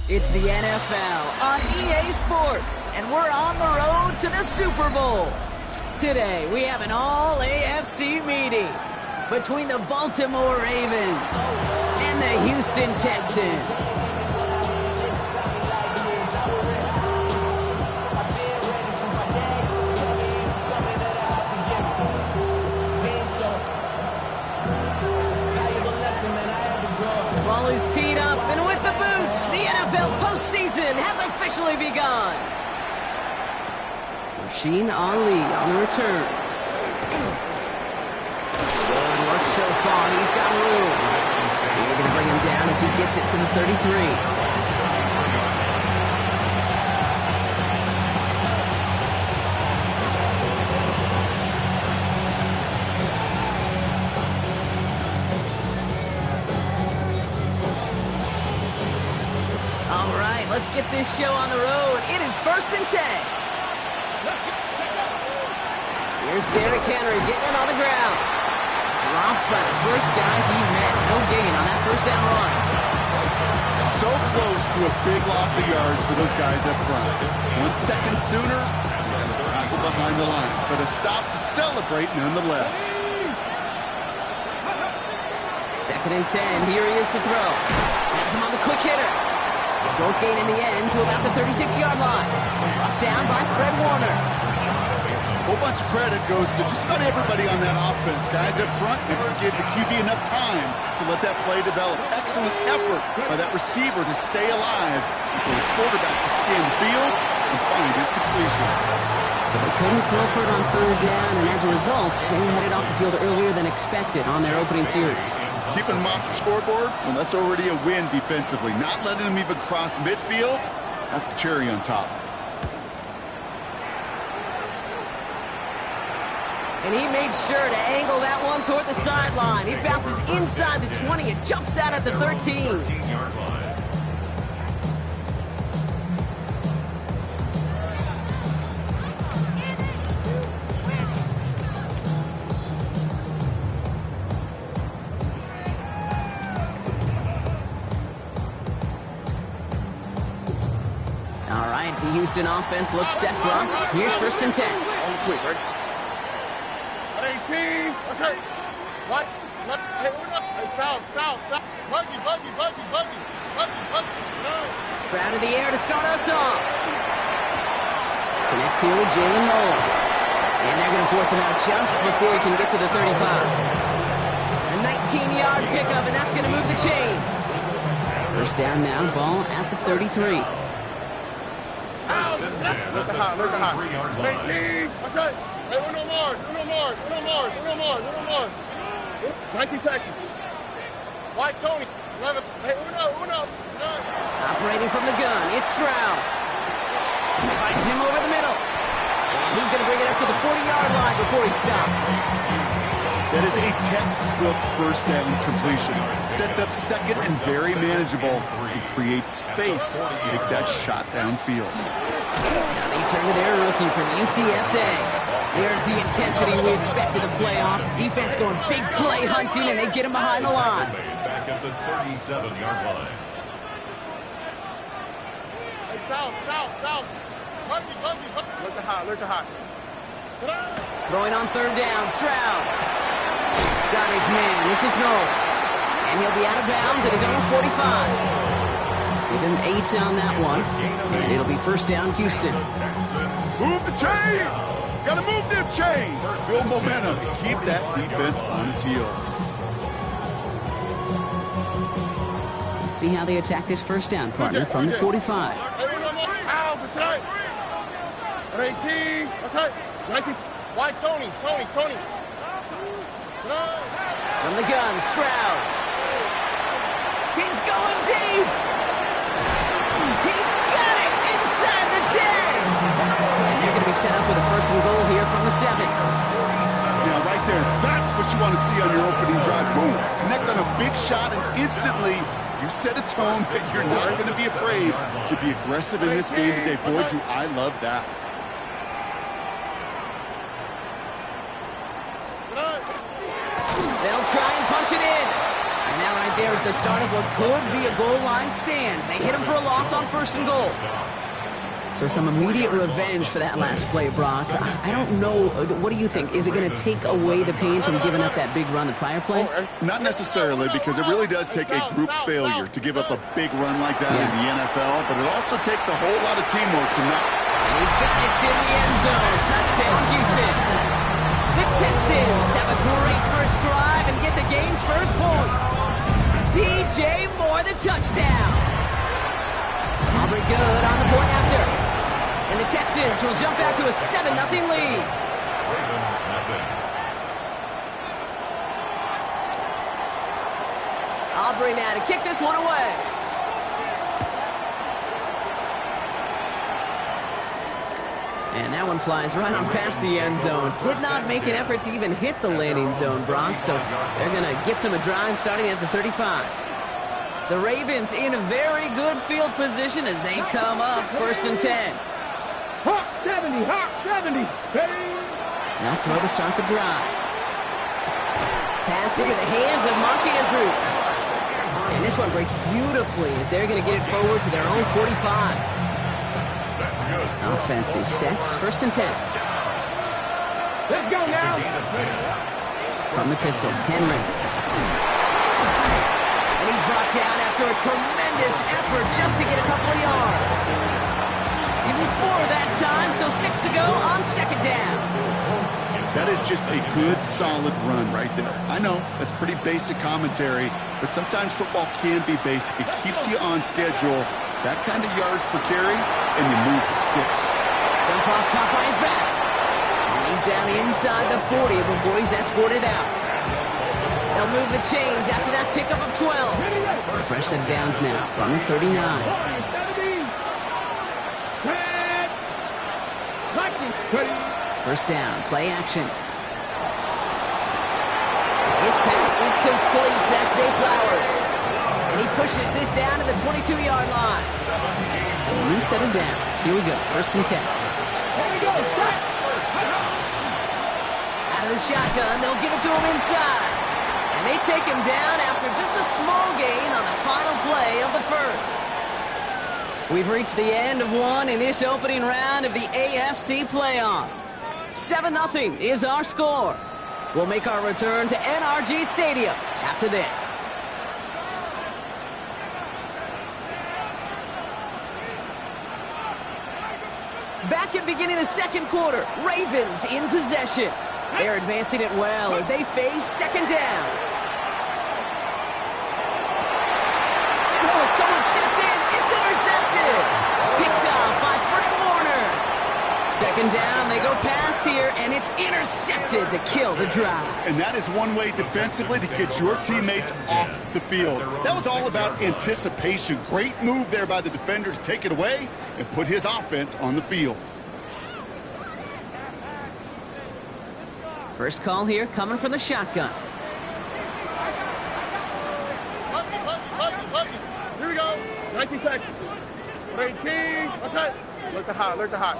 It's the NFL on EA Sports, and we're on the road to the Super Bowl. Today, we have an all-AFC meeting between the Baltimore Ravens and the Houston Texans. Ball is teed up, and with the boots, the NFL postseason has officially begun. Rasheen Ali on the return. Good work so far. He's got room. They're going to bring him down as he gets it to the 33. Let's get this show on the road. It is 1st and 10. Here's Derrick Henry getting it on the ground. Dropped by the first guy he met. No gain on that first down run. So close to a big loss of yards for those guys up front. 1 second sooner, and a tackle behind the line. But a stop to celebrate nonetheless. 2nd and 10. Here he is to throw. Has him on the quick hitter. Short gain in the end to about the 36-yard line. Brought down by Fred Warner. A whole bunch of credit goes to just about everybody on that offense. Guys up front never gave the QB enough time to let that play develop. Excellent effort by that receiver to stay alive and for the quarterback to scan the field and find his completion. So they couldn't throw for it on 3rd down, and as a result, Sam headed off the field earlier than expected on their opening series. Keeping them off the scoreboard, well, that's already a win defensively. Not letting them even cross midfield, that's the cherry on top. And he made sure to angle that one toward the sideline. He bounces inside the 20 and jumps out at the 13. All right, the Houston offense looks set, Brock. Here's 1st and 10. Quick, right? 18. What's that? What? Hey, what up? Hey, south. Buggy. No. Stroud in the air to start us off. Connects here with Jalen Noel. And they're going to force him out just before he can get to the 35. A 19-yard pickup, and that's going to move the chains. 1st down now, ball at the 33. Look at hot. 18. What's that? Hey, Uno Mars. 19 Texas. White Tony. 11. Hey, Uno. Operating from the gun, it's Stroud. Finds him over the middle. And he's going to bring it up to the 40-yard line before he stops. That is a textbook 1st down completion. Sets up 2nd and very manageable. It creates space to take that shot downfield. Now they turn to their rookie from UTSA. There's the intensity we expected to play off. Defense going big play hunting, and they get him behind the line. Back at the 37-yard line. Hey, south. Buggy. Look at hot. Throwing on 3rd down, Stroud. Got his man. This is Noel. And he'll be out of bounds at his own 45. Give him 8 on that one. And it'll be 1st down, Houston. Move the chains! Gotta move them chains! Build momentum. Keep that defense on its heels. Let's see how they attack this 1st down, partner, from the 45. Hey, Uno Mars. Ow, what's that? 18. What's that? 19. White Tony. From the gun, Stroud. He's going deep. He's got it inside the 10. And they're going to be set up with a 1st and goal here from the 7. Now, right there, that's what you want to see on your opening drive. Boom! Connect on a big shot, and instantly you set a tone that you're not going to be afraid to be aggressive in this game today. Boy, do I love that. They'll try and punch it in. And that right right there is the start of what could be a goal line stand. They hit him for a loss on 1st and goal. So some immediate revenge for that last play, Brock. I don't know. What do you think? Is it going to take away the pain from giving up that big run the prior play? Not necessarily, because it really does take a group failure to give up a big run like that in the NFL, but it also takes a whole lot of teamwork to not. And he's got it in the end zone. Touchdown, Houston. The Texans have a great first drive and get the game's first points. DJ Moore, the touchdown. Aubrey good on the point after. And the Texans will jump out to a 7-0 lead. Ravens nothing. Aubrey now to kick this one away. And that one flies right on past the end zone. Did not make an effort to even hit the landing zone, Brock. So they're going to gift him a drive starting at the 35. The Ravens in a very good field position as they come up 1st and 10. Hot 70, hot 70. Now throw to start the drive. Pass into the hands of Mark Andrews. And this one breaks beautifully as they're going to get it forward to their own 45. Offense is set. 1st and 10. Let's go now. From the pistol, Henry. And he's brought down after a tremendous effort just to get a couple of yards. Even 4 that time, so 6 to go on 2nd down. That is just a good, solid run right there. I know, that's pretty basic commentary, but sometimes football can be basic. It keeps you on schedule. That kind of yards per carry, and you move the sticks. Dump off caught by his back. And he's down inside the 40 before he's escorted out. They'll move the chains after that pickup of 12. So a fresh set of downs now from the 39. First down, play action. His pass is complete. That's Zay Flowers. And he pushes this down to the 22-yard line. So a new set of downs. Here we go, 1st and 10. Out of the shotgun, they'll give it to him inside. And they take him down after just a small gain on the final play of the first. We've reached the end of one in this opening round of the AFC playoffs. 7-0 is our score. We'll make our return to NRG Stadium after this. Back at beginning of the 2nd quarter, Ravens in possession. They're advancing it well as they face 2nd down. And oh, someone stepped in. It's intercepted. Picked off by Fred Warner. 2nd down, they go pass here, and it's intercepted to kill the drive. And that is one way defensively to get your teammates off the field. That was all about anticipation. Great move there by the defender to take it away and put his offense on the field. First call here coming from the shotgun. Here we go. 19 seconds. 18. What's that? Look the hot. Look the hot.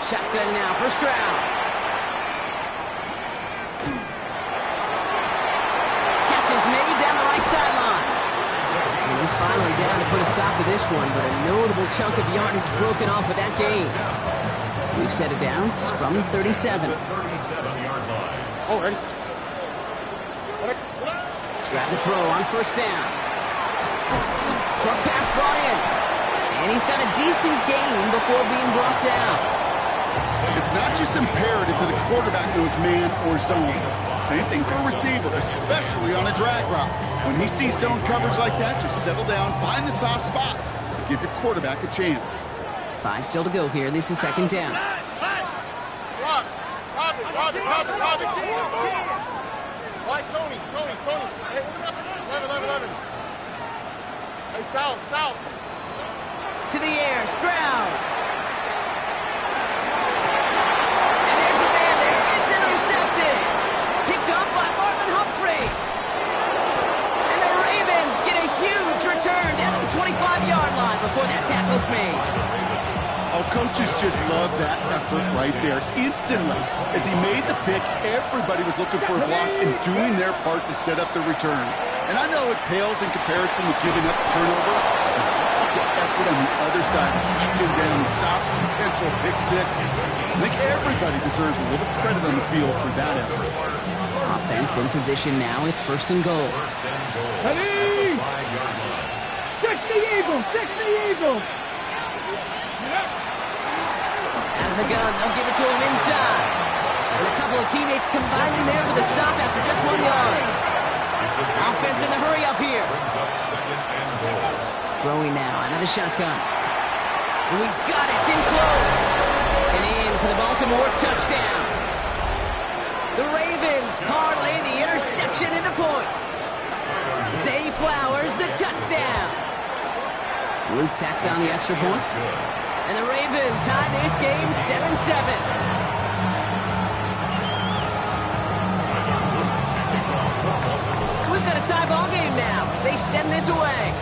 Shotgun now, first round. Catch is made down the right sideline. And he's finally down to put a stop to this one, but a notable chunk of yardage broken off with that gain. We've set it downs from the 37. Oh, ready. Grab the throw on 1st down. Short pass brought in. And he's got a decent gain before being brought down. It's not just imperative that the quarterback knows man or zone. Same thing for a receiver, especially on a drag route. When he sees zone coverage like that, just settle down, find the soft spot, and give your quarterback a chance. 5 still to go here. This is 2nd down. Robbie. Why, Tony. Hey, 11. Hey, South. To the air, Stroud. And there's a man there. It's intercepted. Picked up by Marlon Humphrey. And the Ravens get a huge return down to the 25-yard line before that tackle's made. Oh, coaches just love that effort right there. Instantly, as he made the pick, everybody was looking for a block and doing their part to set up the return. And I know it pales in comparison with giving up the turnover. The effort on the other side, keeping him down and stop the potential pick six. I think everybody deserves a little credit on the field for that effort. Offense in position now. It's 1st and goal. Ready? Stick the eagle! Stick the eagle! Out of the gun, they'll give it to him inside. And a couple of teammates combining there for the stop after just 1 yard. Offense in the hurry up here. Throwing now, out of the shotgun. Oh, he's got it, it's in close. And in for the Baltimore touchdown. The Ravens parlay the interception into points. Zay Flowers, the touchdown. Luke tacks on the extra point. And the Ravens tie this game 7-7. We've got a tie ball game now as they send this away.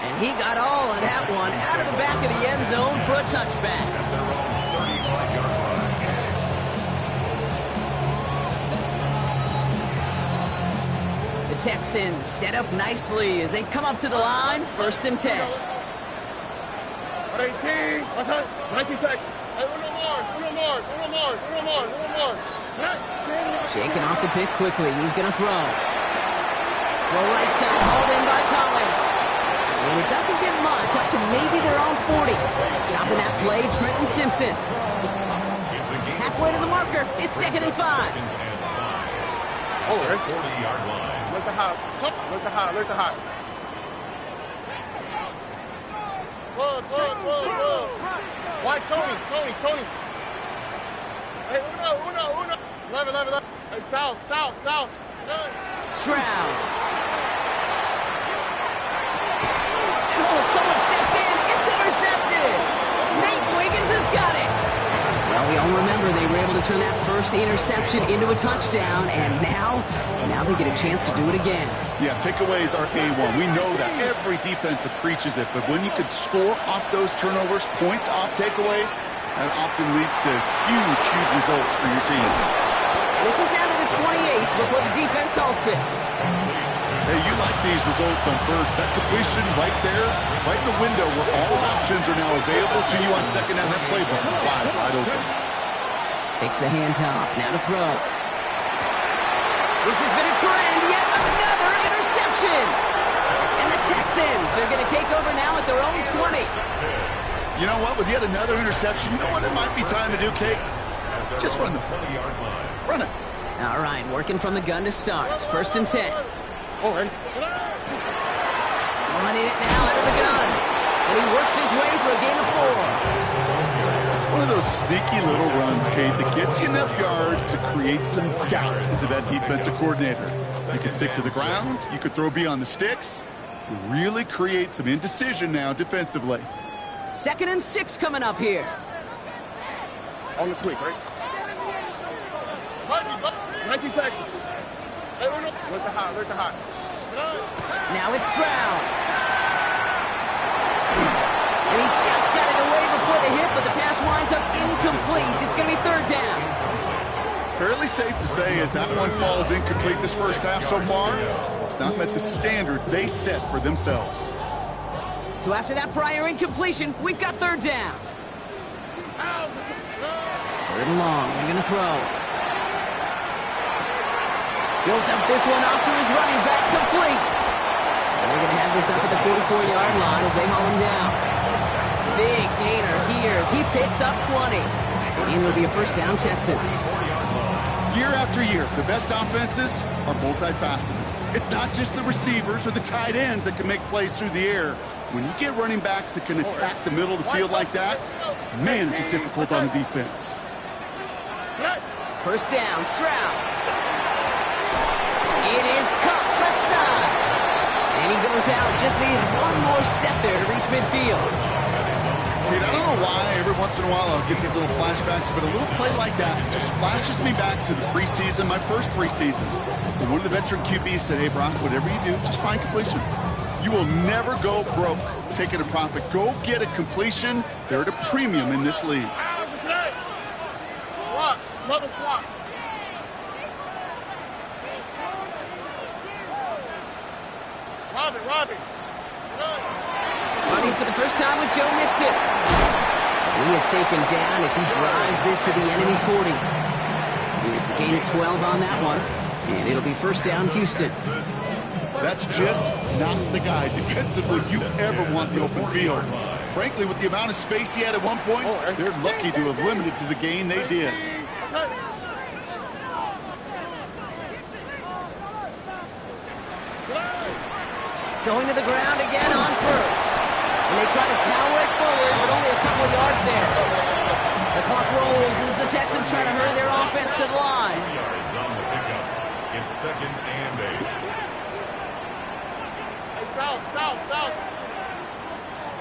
And he got all of that one out of the back of the end zone for a touchback. The Texans set up nicely as they come up to the line, 1st and 10. 18. What's that? 19 Texans. Hey, uno more. Shaking off the pick quickly. He's going to throw. Well, right side hauled in by Collins. And it doesn't get much, up to maybe their own 40. Chopping that play, Trenton Simpson. Halfway to the marker. It's 2nd and 5. Oh, 40-yard line. Look the hot. Look the hot. Run. Why, Tony. Hey, uno. 11. Hey, south. Stroud. And someone stepped in. It's intercepted. Nate Wiggins has got it. Well, we all remember they were able to turn that first interception into a touchdown, and now they get a chance to do it again. Yeah, takeaways are A1. We know that. Every defense preaches it, but when you could score off those turnovers, points off takeaways, that often leads to huge results for your team. This is down to the 28 before the defense halts it. Hey, you like these results on first. That completion right there, right in the window where all options are now available to you on second down. That playbook wide open. Takes the handoff. Now to throw. This has been a trend. Yet another interception. And the Texans are going to take over now at their own 20. You know what? With yet another interception, you know what it might be time to do, Kate? Just run the 40-yard line. Run it. All right, working from the gun to start. 1st and 10. Oh, ready? Running it now out of the gun. And he works his way for a gain of 4. It's one of those sneaky little runs, Kate, that gets you enough yards to create some doubt into that defensive coordinator. You can stick to the ground. You could throw beyond the sticks. Really create some indecision now defensively. 2nd and 6 coming up here. On the quick, right? 19 Texans. Hey, look the hot. Now it's Stroud. And he just got it away before the hit, but the pass winds up incomplete. It's going to be 3rd down. Fairly safe to say as that one falls incomplete this first half so far, it's not met the standard they set for themselves. So after that prior incompletion, we've got 3rd down. 3rd and long. They're going to throw. He'll dump this one off to his running back, complete. And they're going to have this up at the 44-yard line as they haul him down. Big gainer here as he picks up 20. And it'll be a 1st down, Texans. Year after year, the best offenses are multifaceted. It's not just the receivers or the tight ends that can make plays through the air. When you get running backs that can attack the middle of the field like that, man, is it difficult on the defense. 1st down, Stroud. It is cut left side. And he goes out. Just needed one more step there to reach midfield. Kate, I don't know why every once in a while I'll get these little flashbacks, but a little play like that just flashes me back to the preseason, my first preseason. And one of the veteran QBs said, hey, Brock, whatever you do, just find completions. You will never go broke taking a profit. Go get a completion. They're at a premium in this league. Swap. Another swap. Robbie. Running for the first time with Joe Mixon. He is taken down as he drives this to the enemy 40. It's a gain of 12 on that one. And it'll be first down, Houston. That's just not the guy defensively you ever want in the open field. Frankly, with the amount of space he had at one point, they're lucky to have limited to the gain they did. Going to the ground again on first. And they try to power it forward, but only a couple of yards there. The clock rolls as the Texans try to hurry their offense to the line. 2 yards on the pickup. It's 2nd and 8. Hey, south.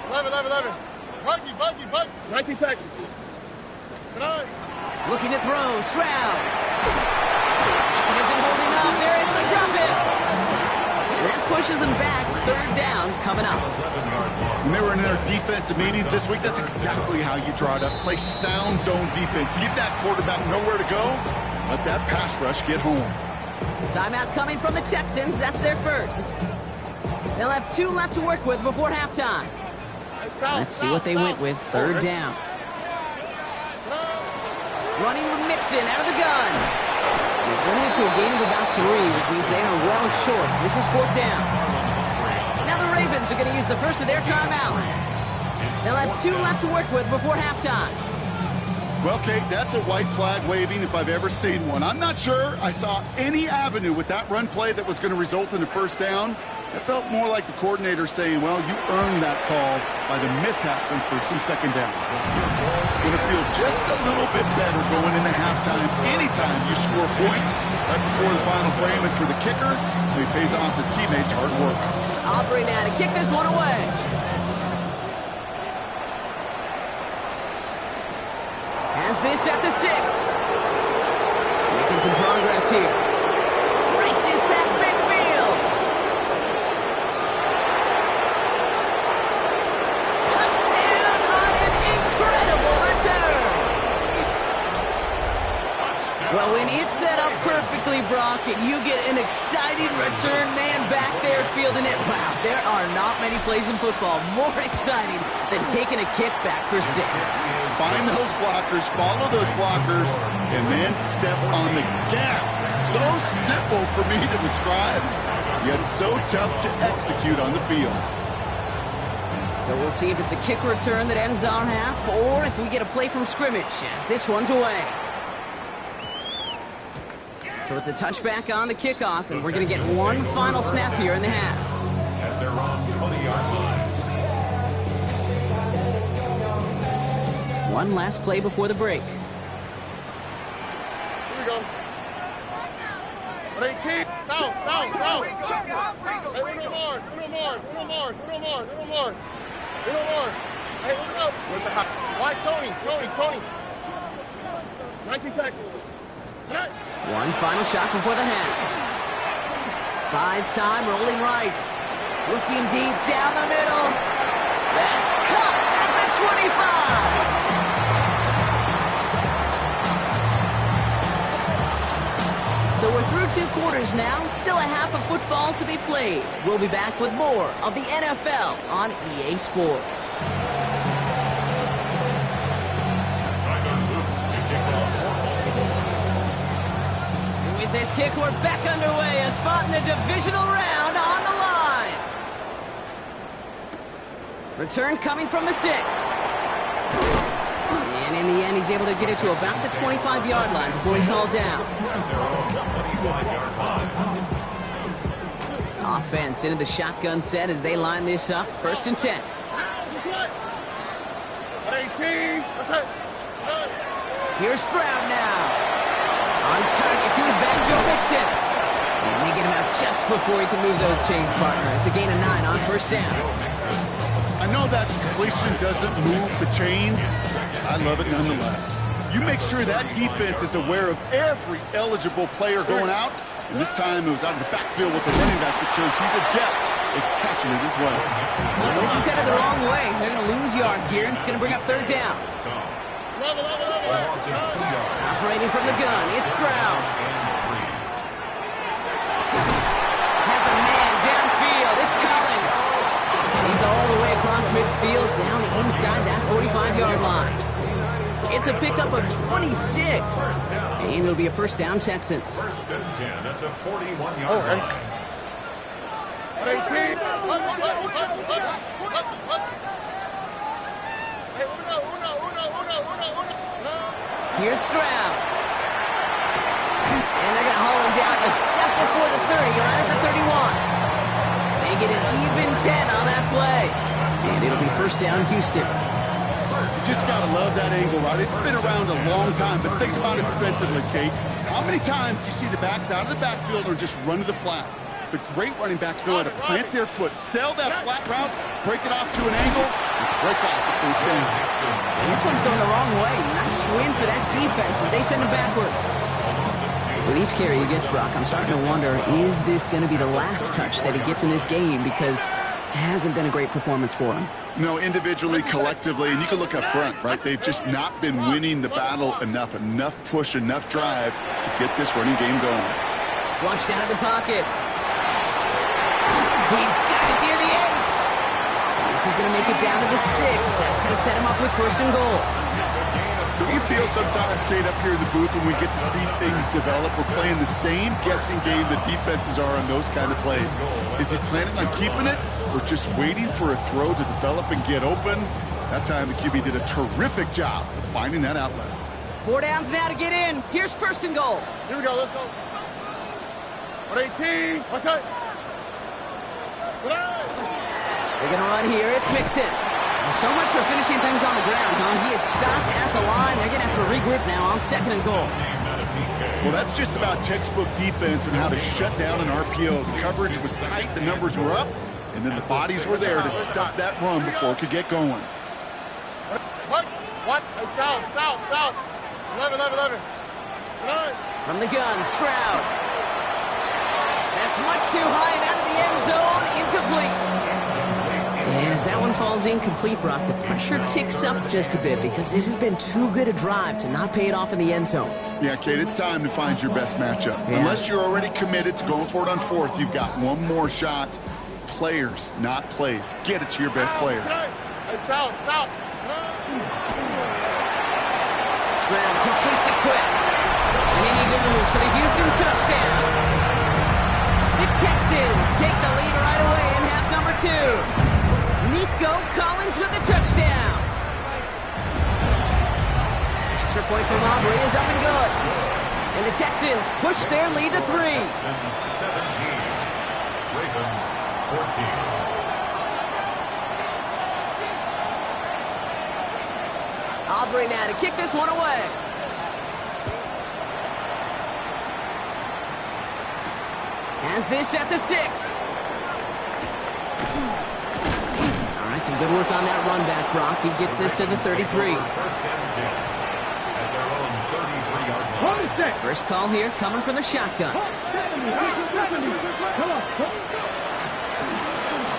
11. Buggy. 19 Texans. Good eye. Looking to throw, Stroud. He isn't holding up. They're able to drop it. That pushes them back. 3rd down coming up. When they were in their defensive meetings this week, that's exactly how you draw it up. Play sound zone defense. Give that quarterback nowhere to go. Let that pass rush get home. Timeout coming from the Texans. That's their first. They'll have 2 left to work with before halftime. Let's see what they went with. 3rd down. Running with Mixon out of the gun. He's limited to a gain of about 3, which means they are well short. This is 4th down. Now the Ravens are going to use the first of their timeouts. They'll have 2 left to work with before halftime. Well, Kate, that's a white flag waving if I've ever seen one. I'm not sure I saw any avenue with that run play that was going to result in a first down. It felt more like the coordinator saying, well, you earned that call by the mishaps on 1st and 2nd down. Going to feel just a little bit better going into halftime anytime you score points right before the final frame. And for the kicker, he pays off his teammates' hard work. Aubrey now to kick this one away. Has this at the 6. Making some progress here. Races past midfield. Touchdown on an incredible return. Well, when it's set up perfectly, Brock, and you get an exciting return man back there fielding it, wow, there are not many plays in football more exciting than taking a kick back for 6. Find those blockers, follow those blockers, and then step on the gas. So simple for me to describe, yet so tough to execute on the field. So we'll see if it's a kick return that ends our half, or if we get a play from scrimmage, as this one's away. So it's a touchback on the kickoff, and we're going to get one final snap here in the half. At their own 20-yard line. One last play before the break. Here we go. 18. South. Hey, Uno more. Hey, look up. With the high. Why, Tony. 19 Texans. One final shot before the half. Buys time, rolling right. Looking deep down the middle. That's caught at the 25. So we're through 2 quarters now. Still a half of football to be played. We'll be back with more of the NFL on EA Sports. With this kick, we're back underway. A spot in the divisional round on the line. Return coming from the 6. And in the end, he's able to get it to about the 25-yard line before he's hauled down. Offense into the shotgun set as they line this up. 1st and 10. 18. Here's Stroud now. On target to his back, Joe Mixon. And they get him out just before he can move those chains, partner. It's a gain of 9 on 1st down. I know that completion doesn't move the chains. I love it nonetheless. You make sure that defense is aware of every eligible player going out, And this time it was out of the backfield with the running back, which shows he's adept at catching it as well. This is headed the wrong way. They're going to lose yards here, and it's going to bring up third down. Operating from the gun, it's Stroud. Has a man downfield. It's Collins. He's all the way across midfield, down inside that 45-yard line. It's a pickup of 26. And it'll be a first down, Texans. First and 10 at the 41-yard line. Here's Stroud. And they're going to haul him down a step before the 30, right at the 31. They get an even 10 on that play. And it'll be first down, Houston. You just got to love that angle, right? It's been around a long time, but think about it defensively, Kate. How many times do you see the backs out of the backfield or just run to the flat? The great running backs know how to plant their foot, sell that flat route, break it off to an angle, and break off the first down. And this one's going the wrong way. Nice win for that defense as they send him backwards. With each carry he gets, Brock, I'm starting to wonder, is this going to be the last touch that he gets in this game? Because it hasn't been a great performance for him. No, individually, collectively, and you can look up front, right? They've just not been winning the battle enough push, enough drive to get this running game going. Flushed out of the pocket. He's got it near the 8. This is going to make it down to the 6. That's going to set him up with first and goal. Do you feel sometimes, Kate, up here in the booth when we get to see things develop, we're playing the same guessing game the defenses are on those kind of plays? Is he planning on keeping it or just waiting for a throw to develop and get open? That time the QB did a terrific job of finding that outlet. 4 downs now to get in. Here's first and goal. Here we go, let's go. 118, what's that? They're going to run here. It's Mixon. So much for finishing things on the ground, huh? He is stopped at the line. They're going to have to regroup now on second and goal. Well, that's just about textbook defense and how to shut down an RPO. The coverage was tight, the numbers were up, and then the bodies were there to stop that run before it could get going. What? Hey, south. 11. From the gun, Stroud. That's much too high and out of the end zone. Incomplete. And as that one falls incomplete, Brock, the pressure ticks up just a bit because this has been too good a drive to not pay it off in the end zone. Yeah, Kate, it's time to find your best matchup. Yeah. Unless you're already committed to going for it on fourth, you've got one more shot. Players, not plays. Get it to your best player. South. Stroud completes it quick. And he goes for the Houston touchdown. The Texans take the lead right away in half number 2. Nico Collins with the touchdown. Extra point from Aubrey is up and good. And the Texans push their lead to 3. 17. Ravens 14. Aubrey now to kick this one away. Has this at the 6. All right, some good work on that run back, Brock. He gets this to the 33. First and 10 at their own 33-yard line. First call here coming from the shotgun.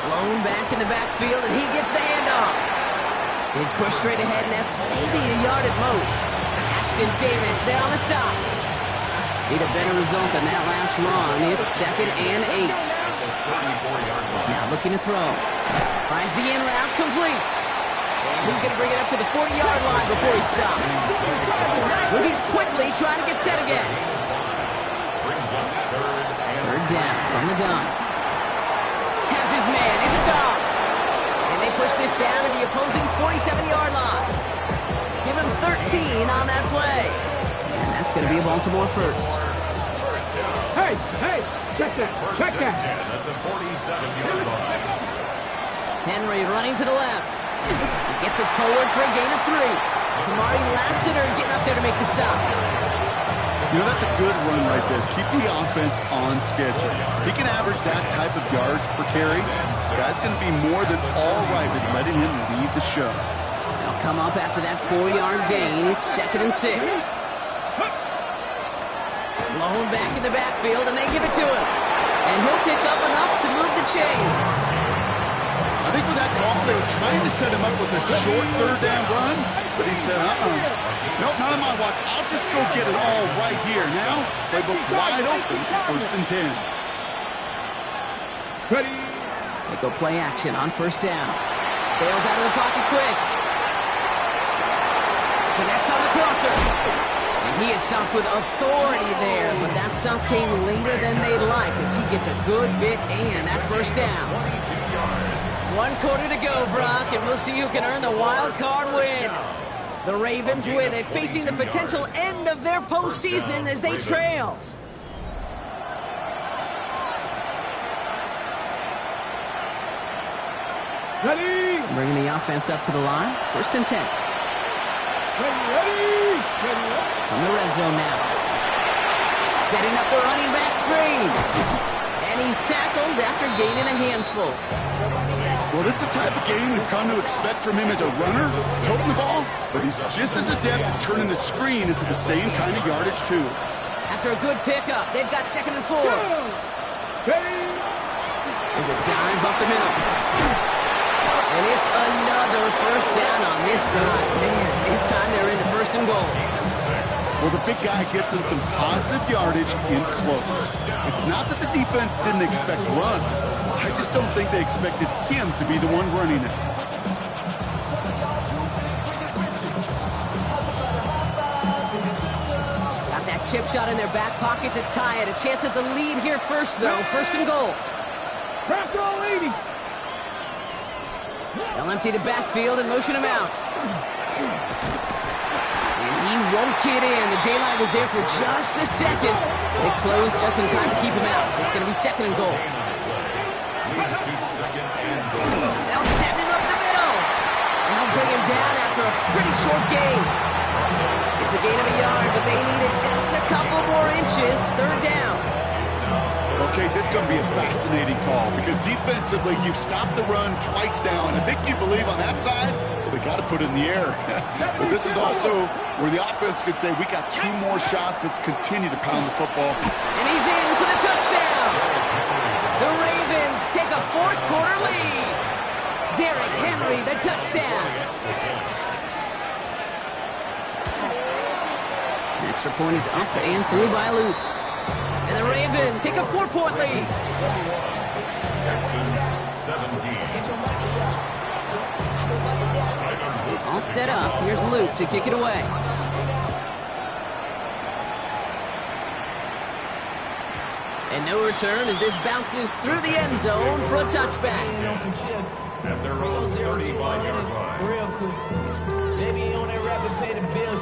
Blown back in the backfield, and he gets the handoff. He's pushed straight ahead, and that's maybe a yard at most. Ashton Davis there on the stop. Need a better result than that last run. It's 2nd and 8. Now looking to throw. Finds the in route, complete. And he's going to bring it up to the 40-yard line before he stops. Moving quickly, trying to get set again. Third down from the gun. Has his man, it stops. And they push this down to the opposing 47-yard line. Give him 13 on that play. And that's going to be a Baltimore first. Hey, check that. First and 10 at the 47-yard line. Henry running to the left. He gets it forward for a gain of 3. Kamari Lassiter getting up there to make the stop. You know, that's a good run right there. Keep the offense on schedule. If he can average that type of yards per carry, this guy's going to be more than all right with letting him lead the show. They'll come up after that 4-yard gain. It's 2nd and 6. Blown back in the backfield, and they give it to him. And he'll pick up enough to move the chains. I think with that call, they were trying to set him up with a short third down run, but he said, nope, not on my watch. I'll just go get it all right here. Now, playbook's wide open for 1st and 10. Ready. They go play action on 1st down. Bails out of the pocket quick. Connects on the crosser. And he is stopped with authority there, but that stop came later than they'd like as he gets a good bit and that 1st down. 1 quarter to go, Brock, and we'll see who can earn the wild card win. The Ravens win it, facing the potential end of their postseason as they trail. Ready. Bringing the offense up to the line. 1st and 10. Ready. From the red zone now. Setting up the running back screen. And he's tackled after gaining a handful. Well, this is the type of game we've come to expect from him as a runner, toting the ball, but he's just as adept at turning the screen into the same kind of yardage, too. After a good pickup, they've got 2nd and 4. There's a dive up the middle. And it's another 1st down on this drive. Man, this time they're into 1st and goal. Well, the big guy gets him some positive yardage in close. It's not that the defense didn't expect run. I just don't think they expected him to be the one running it. Got that chip shot in their back pocket to tie it. A chance at the lead here first, though. 1st and goal. Crack all 80. They'll empty the backfield and motion him out. And he won't get in. The daylight was there for just a second. They closed just in time to keep him out. So it's going to be 2nd and goal. They'll set him up the middle. And they'll bring him down after a pretty short gain. It's a gain of a yard, but they needed just a couple more inches. 3rd down. Okay, this is going to be a fascinating call because defensively, you've stopped the run twice now, and I think you believe on that side, well, they got to put it in the air. But this is also where the offense could say, we got 2 more shots. Let's continue to pound the football. And he's in for the touchdown. The Ravens take a 4th quarter lead. Derrick Henry, the touchdown. An extra point is up and through by Luke. And the Ravens take a 4-point lead. Texans 17. All set up. Here's Luke to kick it away. And no return as this bounces through the end zone for a touchback. At their own 35-yard line. Real quick. Maybe on that rapid pay the bills.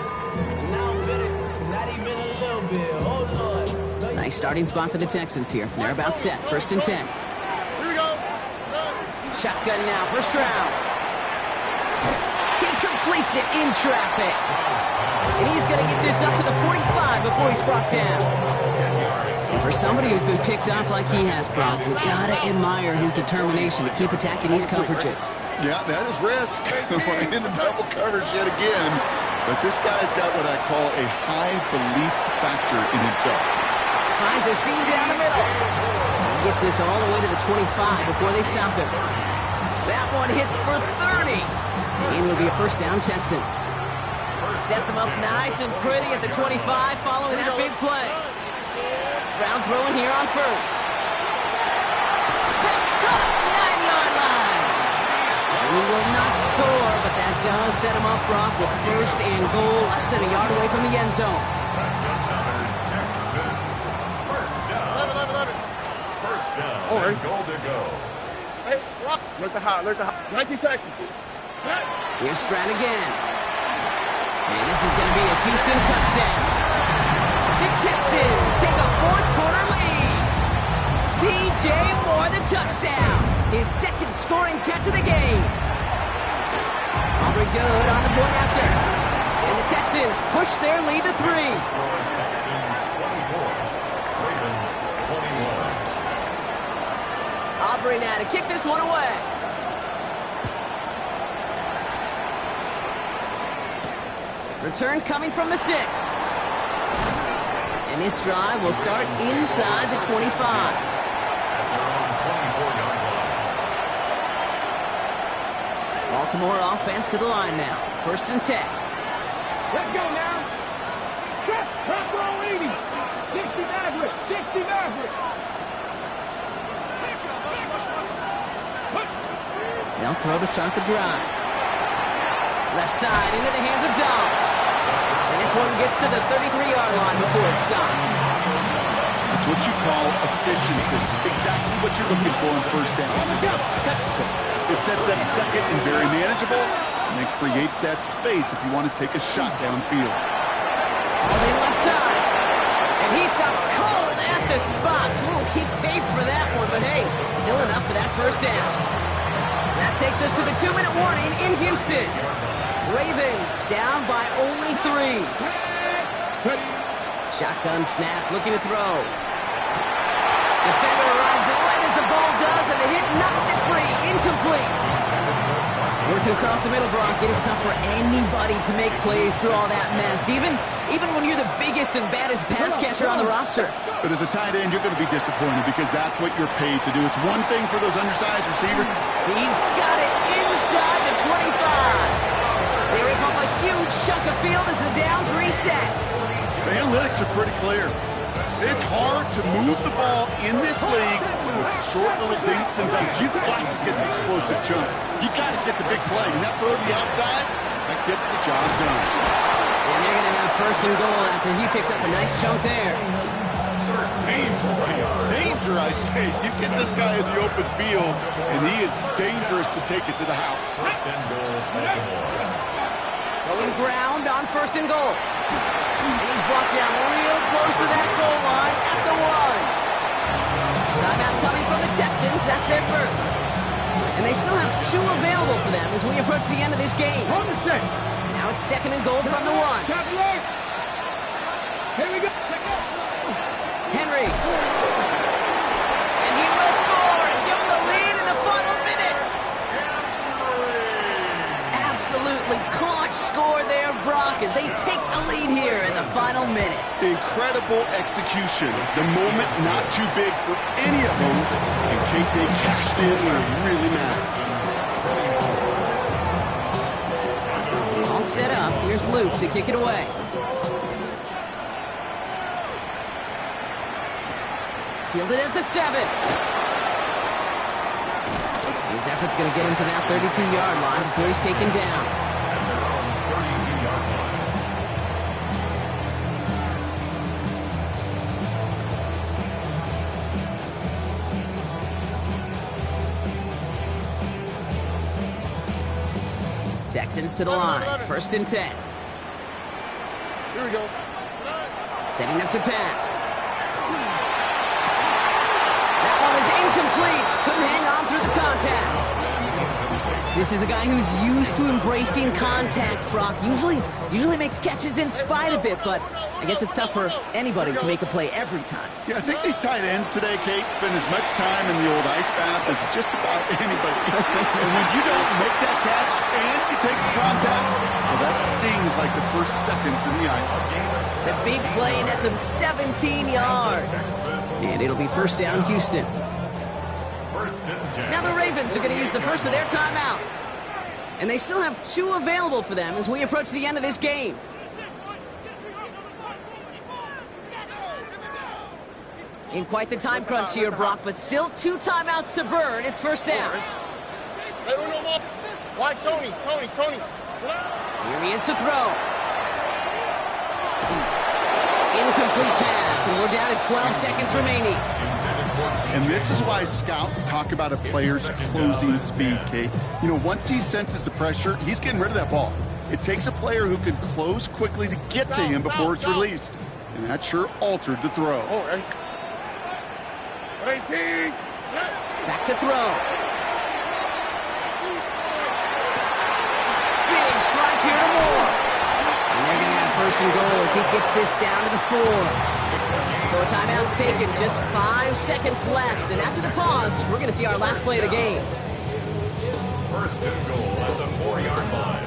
Now I'm better. Not even a little bit. Oh, Lord. Nice starting spot for the Texans here. They're about set. 1st and 10. Here we go. Shotgun now. 1st round. He completes it in traffic. And he's going to get this up to the 45 before he's brought down. And for somebody who's been picked off like he has, Brock, you got to admire his determination to keep attacking these coverages. Yeah, that is risk. In the double coverage yet again. But this guy's got what I call a high belief factor in himself. Finds a seam down the middle. He gets this all the way to the 25 before they stop him. That one hits for 30. And will be a 1st down, Texans. Sets him up nice and pretty at the 25 following that big play. Stroud throwing here on 1st. Pass cut, 9-yard line. He will not score, but that does set him up, Brock, with 1st and goal, less than a yard away from the end zone. That's another Texans 1st down. 1st down. All right. And goal to go. Hey, walk. Look the hot. 19 Texans. Here's Stroud again. And this is going to be a Houston touchdown. The Texans take a 4th quarter lead. DJ Moore, the touchdown. His 2nd scoring catch of the game. Aubrey good on the point after. And the Texans push their lead to 3. Texans 24. Ravens 21. Aubrey now to kick this one away. Return coming from the 6. And And this drive will start inside the 25. At their own 24-yard line. Baltimore offense to the line now. 1st and 10. Let's go now. Set. Front row 80. 60 Maverick. 60 Maverick. They'll throw to start the drive. Left side into the hands of Dobbs. And this one gets to the 33-yard line before it stops. It's what you call efficiency. Exactly what you're looking for on 1st down. Textbook. It sets up 2nd and very manageable, and it creates that space if you want to take a shot downfield. On the left side. And he stopped cold at the spot. We'll keep paid for that one, but hey, still enough for that 1st down. That takes us to the 2-minute warning in Houston. Ravens down by only 3. Shotgun snap, looking to throw. Defender arrives right as the ball does, and the hit knocks it free. Incomplete. Working across the middle, Brock. It is tough for anybody to make plays through all that mess, even when you're the biggest and baddest pass catcher on the roster. But as a tight end, you're going to be disappointed because that's what you're paid to do. It's one thing for those undersized receivers. He's got it inside the 25. They rip up a huge chunk of field as the downs reset. The analytics are pretty clear. It's hard to move the ball in this league with short little dinks and dunks. You've got to get the explosive jump. You've got to get the big play. And that throw to the outside, that gets the job done. And they're going to have 1st and goal after he picked up a nice chunk there. Danger, I say. You get this guy in the open field, and he is dangerous to take it to the house. 1st and goal, Baltimore. Going ground on 1st and goal. And he's brought down real close to that goal line at the 1. Timeout coming from the Texans. That's their 1st. And they still have 2 available for them as we approach the end of this game. Now it's 2nd and goal from the 1. Here we go. Henry. And he will score and give them the lead in the final minute. Absolutely clutch score there, Brock, as they take the lead here in the final minute. Incredible execution. The moment not too big for any of them. And Kate, they cashed in when it really mattered. All set up. Here's Luke to kick it away. Fielded at the 7. His effort's going to get him to that 32-yard line before he's taken down. At their own 32-yard line. Texans to the line. 1st and 10. Here we go. Setting up to pass. That one is incomplete. Couldn't hang on through the contact. This is a guy who's used to embracing contact, Brock. Usually makes catches in spite of it, but I guess it's tough for anybody to make a play every time. Yeah, I think these tight ends today, Kate, spend as much time in the old ice bath as just about anybody. And when you don't make that catch and you take the contact, well, that stings like the first seconds in the ice. It's a big play, and that's him 17 yards. And it'll be 1st down, Houston. 1st and 10. Now the Ravens are going to use the first of their timeouts. And they still have 2 available for them as we approach the end of this game. In quite the time crunch here, Brock, but still 2 timeouts to burn. It's 1st down. Why, Tony? Here he is to throw. Incomplete pass, and we're down to 12 seconds remaining. And this is why scouts talk about a player's closing speed, Kate. You know, once he senses the pressure, he's getting rid of that ball. It takes a player who can close quickly to get to him before it's released. And that sure altered the throw. Back to throw. Big strike here to Moore. And they're going to have 1st and goal as he gets this down to the 4. So a timeout's taken, just 5 seconds left. And after the pause, we're going to see our last play of the game. 1st and goal at the 4-yard line.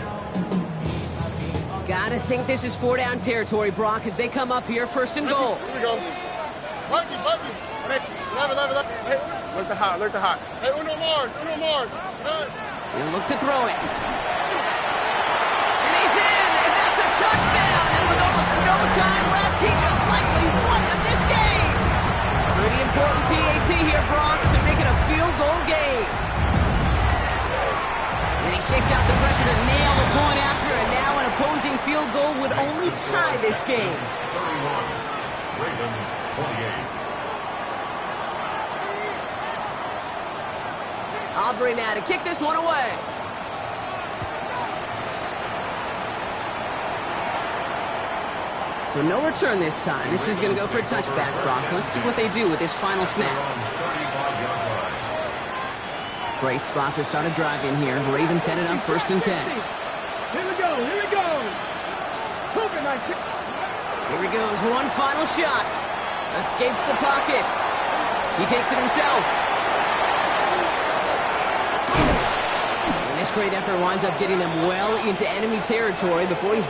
Gotta think this is 4-down territory, Brock, as they come up here, first and goal. Here we go. Buggy. Left. Hey, look the hot. Hey, uno Mars. He'll look to throw it. And he's in, and that's a touchdown. And with almost no time left, he just likely won them this game. Pretty important PAT here, Brock, to make it a field goal game. And he shakes out the pressure to nail the point after, and now an opposing field goal would only tie this game. 31. Ravens 28. Aubrey now to kick this one away. So no return this time. This is going to go for a touchback, Brock. Let's see what they do with this final snap. Great spot to start a drive in here. Ravens headed up 1st and 10. Here we go. Here he goes. One final shot. Escapes the pocket. He takes it himself. And this great effort winds up getting them well into enemy territory before he's brought